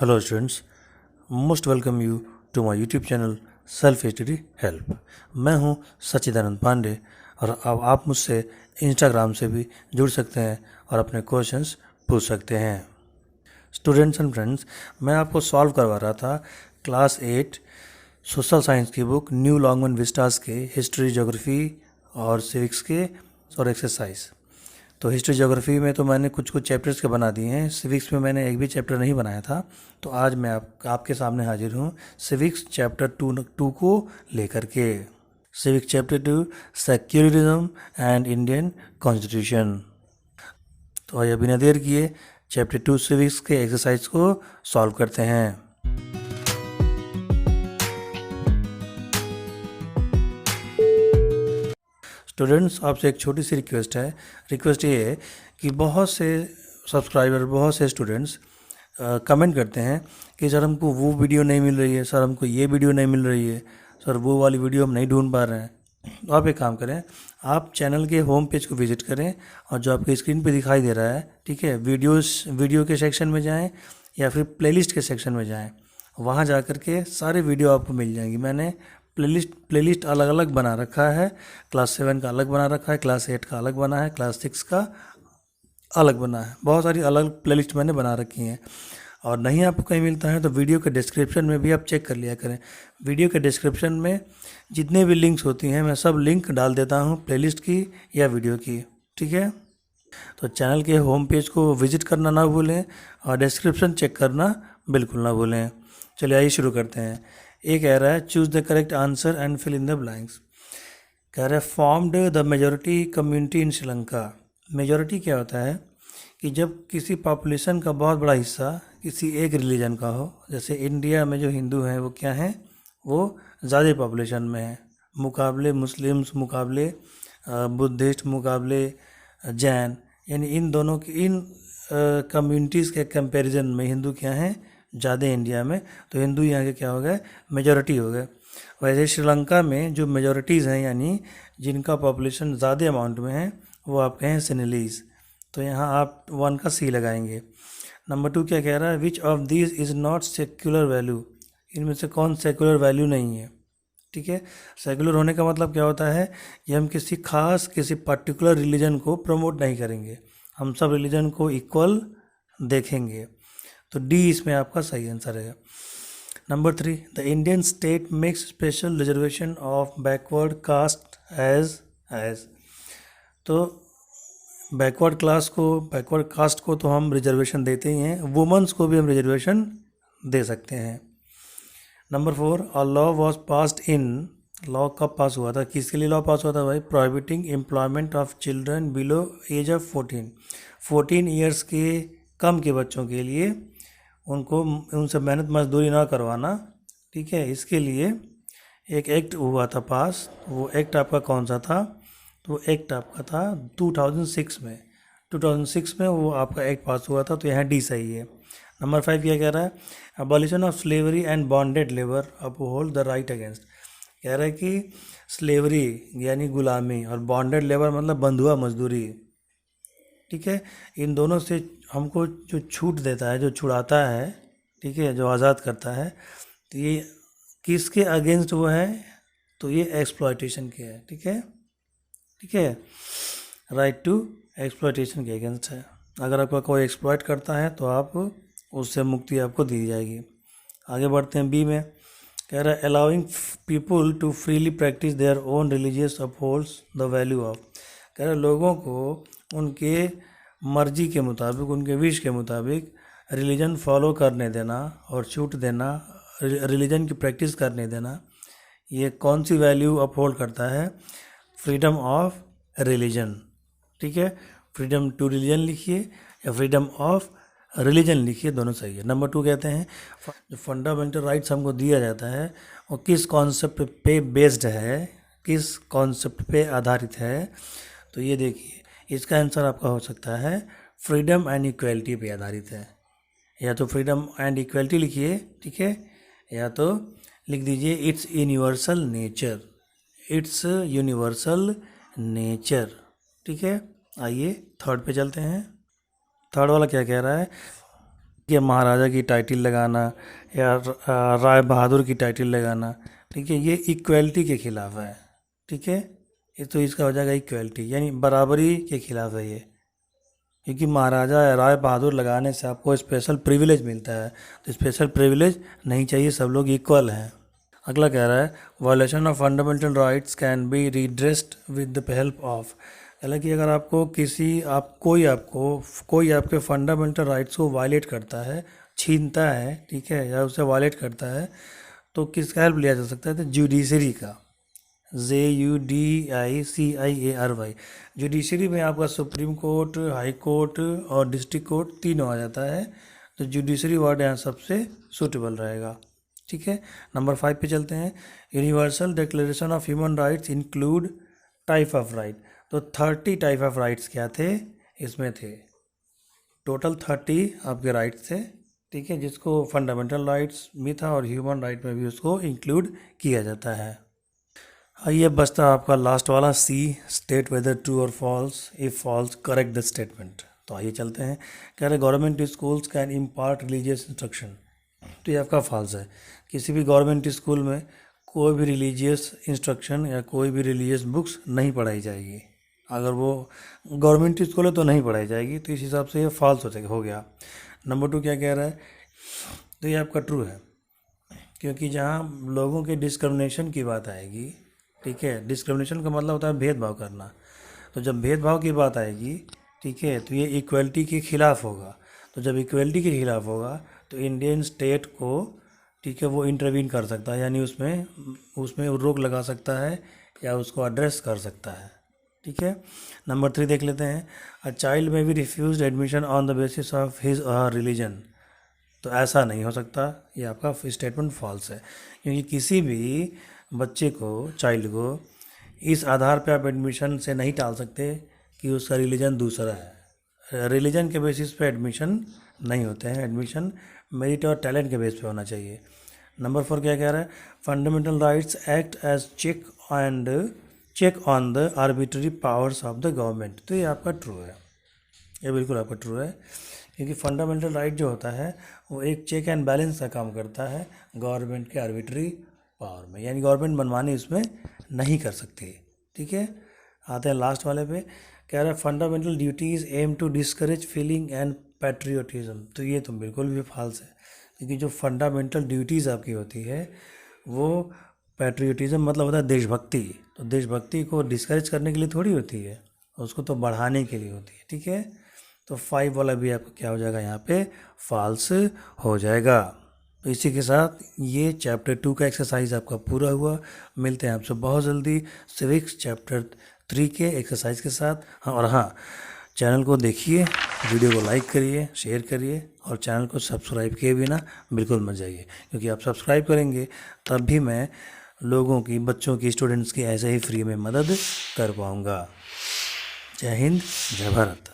Hello students, most welcome you to my YouTube channel Self Study Help। मैं हूं सच्चिदानंद पांडे और अब आप मुझसे इंस्टाग्राम से भी जुड़ सकते हैं और अपने क्वेश्चंस पूछ सकते हैं। स्टूडेंट्स एंड फ्रेंड्स, मैं आपको सॉल्व करवा रहा था क्लास 8 सोशल साइंस की बुक न्यू लॉन्गमैन विस्टास के हिस्ट्री, ज्योग्राफी और सिविक्स के और एक्सरसाइज। तो हिस्ट्री ज्योग्राफी में तो मैंने कुछ चैप्टर्स के बना दिए हैं, सिविक्स में मैंने एक भी चैप्टर नहीं बनाया था। तो आज मैं आपके सामने हाजिर हूँ सिविक्स चैप्टर 2 को लेकर के। Civics chapter 2 secularism and Indian constitution. तो आइए बिना देर किए चैप्टर 2 सिविक्स के एक्सरसाइज को सॉल्व करते हैं। स्टूडेंट्स, आपसे एक छोटी सी रिक्वेस्ट है। रिक्वेस्ट ये है कि बहुत से सब्सक्राइबर, बहुत से स्टूडेंट्स कमेंट करते हैं कि सर हमको वो वीडियो नहीं मिल रही है, सर हमको ये वीडियो नहीं मिल रही है, सर वो वाली वीडियो हम नहीं ढूंढ पा रहे हैं। तो आप एक काम करें, आप चैनल के होम पेज को विजिट करें और जो आपकी स्क्रीन पे दिखाई दे रहा है, ठीक है, वीडियो के सेक्शन में जाएँ या फिर प्लेलिस्ट के सेक्शन में जाएँ। वहाँ जा कर के सारे वीडियो आपको मिल जाएंगी। मैंने प्लेलिस्ट अलग अलग बना रखा है। क्लास 7 का अलग बना रखा है, क्लास 8 का अलग बना है, क्लास 6 का अलग बना है। बहुत सारी अलग प्लेलिस्ट मैंने बना रखी हैं। और नहीं आपको कहीं मिलता है तो वीडियो के डिस्क्रिप्शन में भी आप चेक कर लिया करें। वीडियो के डिस्क्रिप्शन में जितने भी लिंक्स होती हैं मैं सब लिंक डाल देता हूँ, प्लेलिस्ट की या वीडियो की, ठीक है। तो चैनल के होम पेज को विजिट करना ना भूलें और डिस्क्रिप्शन चेक करना बिल्कुल ना भूलें। चलिए आइए शुरू करते हैं। ये कह रहा है choose the correct answer and fill in the blanks. कह रहा है formed the majority community in Sri Lanka. Majority क्या होता है कि जब किसी पॉपुलेशन का बहुत बड़ा हिस्सा किसी एक रिलीजन का हो। जैसे इंडिया में जो हिंदू हैं वो क्या हैं, वो ज़्यादा पॉपुलेशन में है, मुकाबले मुस्लिम्स, मुकाबले बुद्धिस्ट, मुकाबले जैन, यानी इन दोनों की इन कम्युनिटीज़ के कंपैरिजन में हिंदू क्या हैं, ज़्यादा इंडिया में। तो हिंदू यहाँ के क्या हो गए, मेजॉरिटी हो गए। वैसे श्रीलंका में जो मेजॉरिटीज़ हैं, यानी जिनका पॉपुलेशन ज़्यादा अमाउंट में है, वो आपके हैं सिनेलीज़। तो यहाँ आप 1 का सी लगाएंगे। नंबर 2 क्या कह रहा है, which of this is not secular value. इनमें से कौन सेक्युलर वैल्यू नहीं है, ठीक है। सेक्युलर होने का मतलब क्या होता है कि हम किसी पर्टिकुलर रिलीजन को प्रमोट नहीं करेंगे, हम सब रिलीजन को इक्वल देखेंगे। तो डी इसमें आपका सही आंसर है। Number 3, the Indian state makes special reservation of backward caste age. तो बैकवर्ड कास्ट को तो हम रिजर्वेशन देते ही हैं, वुमेंस को भी हम रिजर्वेशन दे सकते हैं। Number 4, a law was passed in. Law कब पास हुआ था, किसके लिए लॉ पास हुआ था भाई, prohibiting employment of children below age of 14 years के कम के बच्चों के लिए उनसे मेहनत मजदूरी ना करवाना, ठीक है। इसके लिए एक एक्ट हुआ था पास। वो एक्ट आपका कौन सा था, तो एक्ट आपका था 2006 में वो आपका एक्ट पास हुआ था। तो यहाँ डी सही है। नंबर 5 क्या कह रहा है, abolition of slavery and bonded labour uphold the right against. कह रहा है कि स्लेवरी यानी गुलामी और बॉन्डेड लेबर मतलब बंधुआ मजदूरी, ठीक है, इन दोनों से हमको जो छूट देता है, जो छुड़ाता है, ठीक है, जो आज़ाद करता है, तो ये किसके अगेंस्ट वो है, तो ये एक्सप्लॉयटेशन के है, ठीक है, राइट टू एक्सप्लॉयटेशन के अगेंस्ट है। अगर आपका कोई एक्सप्लॉयट करता है तो आप उससे मुक्ति आपको दी जाएगी। आगे बढ़ते हैं बी में। कह रहा है allowing people to freely practice their own religious upholds the value of. कह रहा है लोगों को उनके मर्जी के मुताबिक, उनके विश के मुताबिक रिलीजन फॉलो करने देना और छूट देना, रिलीजन की प्रैक्टिस करने देना, ये कौन सी वैल्यू अपहोल्ड करता है, फ्रीडम ऑफ रिलीजन, ठीक है। फ्रीडम टू रिलीजन लिखिए या फ्रीडम ऑफ रिलीजन लिखिए, दोनों सही है। नंबर 2 कहते हैं जो फंडामेंटल राइट्स हमको दिया जाता है वो किस कॉन्सेप्ट पे बेस्ड है, किस कॉन्सेप्ट पे आधारित है। तो ये देखिए, इसका आंसर आपका हो सकता है फ्रीडम एंड इक्वलिटी पे आधारित है। या तो फ्रीडम एंड इक्वलिटी लिखिए, ठीक है, या तो लिख दीजिए इट्स यूनिवर्सल नेचर, ठीक है। आइए थर्ड पे चलते हैं। थर्ड वाला क्या कह रहा है, कि महाराजा की टाइटल लगाना या राय बहादुर की टाइटल लगाना, ठीक है, ये इक्वलिटी के खिलाफ है। ठीक है, ये तो इसका हो जाएगा इक्वलिटी, यानी बराबरी के खिलाफ है ये, क्योंकि महाराजा या राय बहादुर लगाने से आपको स्पेशल प्रिविलेज मिलता है, तो स्पेशल प्रिविलेज नहीं चाहिए, सब लोग इक्वल हैं। अगला कह रहा है violation of fundamental rights can be redressed with the help of. हालांकि अगर आपको कोई आपके फंडामेंटल राइट्स को वायलेट करता है, छीनता है, ठीक है, या उसे वायलेट करता है, तो किसका हेल्प लिया जा सकता है? तो जुडिशरी का, JUDICIARY। जुडिशरी में आपका सुप्रीम कोर्ट, हाई कोर्ट और डिस्ट्रिक्ट कोर्ट तीनों आ जाता है, तो जुडिशरी वर्ड यहाँ सबसे सूटेबल रहेगा। ठीक है, नंबर 5 पे चलते हैं। Universal declaration of human rights include type of right. तो 30 टाइप ऑफ राइट्स क्या थे इसमें? थे टोटल 30 आपके राइट्स थे, ठीक है, जिसको फंडामेंटल राइट्स भी था और ह्यूमन राइट में भी उसको इंक्लूड किया जाता है। आइए बचता आपका लास्ट वाला C, state whether true or false, if false correct the statement. तो आइए चलते हैं। कह रहे government schools can impart religious instruction. तो ये आपका फॉल्स है। किसी भी गवर्नमेंट स्कूल में कोई भी रिलीजियस इंस्ट्रक्शन या कोई भी रिलीजियस बुक्स नहीं पढ़ाई जाएगी। अगर वो गवर्नमेंट स्कूल है तो नहीं पढ़ाई जाएगी, तो इस हिसाब से ये फॉल्स हो गया। नंबर 2 क्या कह रहा है? तो ये आपका ट्रू है, क्योंकि जहाँ लोगों के डिस्क्रिमिनेशन की बात आएगी, ठीक है, डिस्क्रिमिनेशन का मतलब होता है भेदभाव करना, तो जब भेदभाव की बात आएगी, ठीक है, तो ये इक्वलिटी के खिलाफ होगा। तो जब इक्वलिटी के खिलाफ होगा तो इंडियन स्टेट को, ठीक है, वो इंटरवीन कर सकता है, यानी उसमें रोक लगा सकता है या उसको एड्रेस कर सकता है। ठीक है, नंबर 3 देख लेते हैं। A child may be refuse admission on the basis of his or religion. तो ऐसा नहीं हो सकता, ये आपका स्टेटमेंट फॉल्स है, क्योंकि किसी भी बच्चे को, चाइल्ड को इस आधार पे आप एडमिशन से नहीं टाल सकते कि उसका रिलीजन दूसरा है। रिलीजन के बेसिस पे एडमिशन नहीं होते हैं, एडमिशन मेरिट और टैलेंट के बेस पे होना चाहिए। नंबर 4 क्या कह रहा है? Fundamental rights act as check on the arbitrary powers of the government. तो ये आपका ट्रू है, ये बिल्कुल आपका ट्रू है, क्योंकि फंडामेंटल राइट जो होता है वो एक चेक एंड बैलेंस का काम करता है गवर्नमेंट के आर्बिट्ररी पावर में, यानी गवर्नमेंट मनमानी इसमें नहीं कर सकती। ठीक है, आते हैं लास्ट वाले पे। कह रहा है fundamental duties aim to discourage feeling and patriotism. तो ये तो बिल्कुल भी फॉल्स है, क्योंकि जो फंडामेंटल ड्यूटीज़ आपकी होती है वो पैट्रियोटिज्म मतलब होता है देशभक्ति। तो देशभक्ति को डिस्करेज करने के लिए थोड़ी होती है, उसको तो बढ़ाने के लिए होती है। ठीक है, तो 5 वाला भी आपका क्या हो जाएगा? यहाँ पे फॉल्स हो जाएगा। तो इसी के साथ ये चैप्टर 2 का एक्सरसाइज आपका पूरा हुआ। मिलते हैं आपसे बहुत जल्दी सिविक्स चैप्टर 3 के एक्सरसाइज के साथ। हाँ, और हाँ, चैनल को देखिए, वीडियो को लाइक करिए, शेयर करिए, और चैनल को सब्सक्राइब किए बिना बिल्कुल मत जाइए, क्योंकि आप सब्सक्राइब करेंगे तब भी मैं लोगों की, बच्चों की, स्टूडेंट्स की ऐसे ही फ्री में मदद कर पाऊँगा। जय हिंद, जय भारत।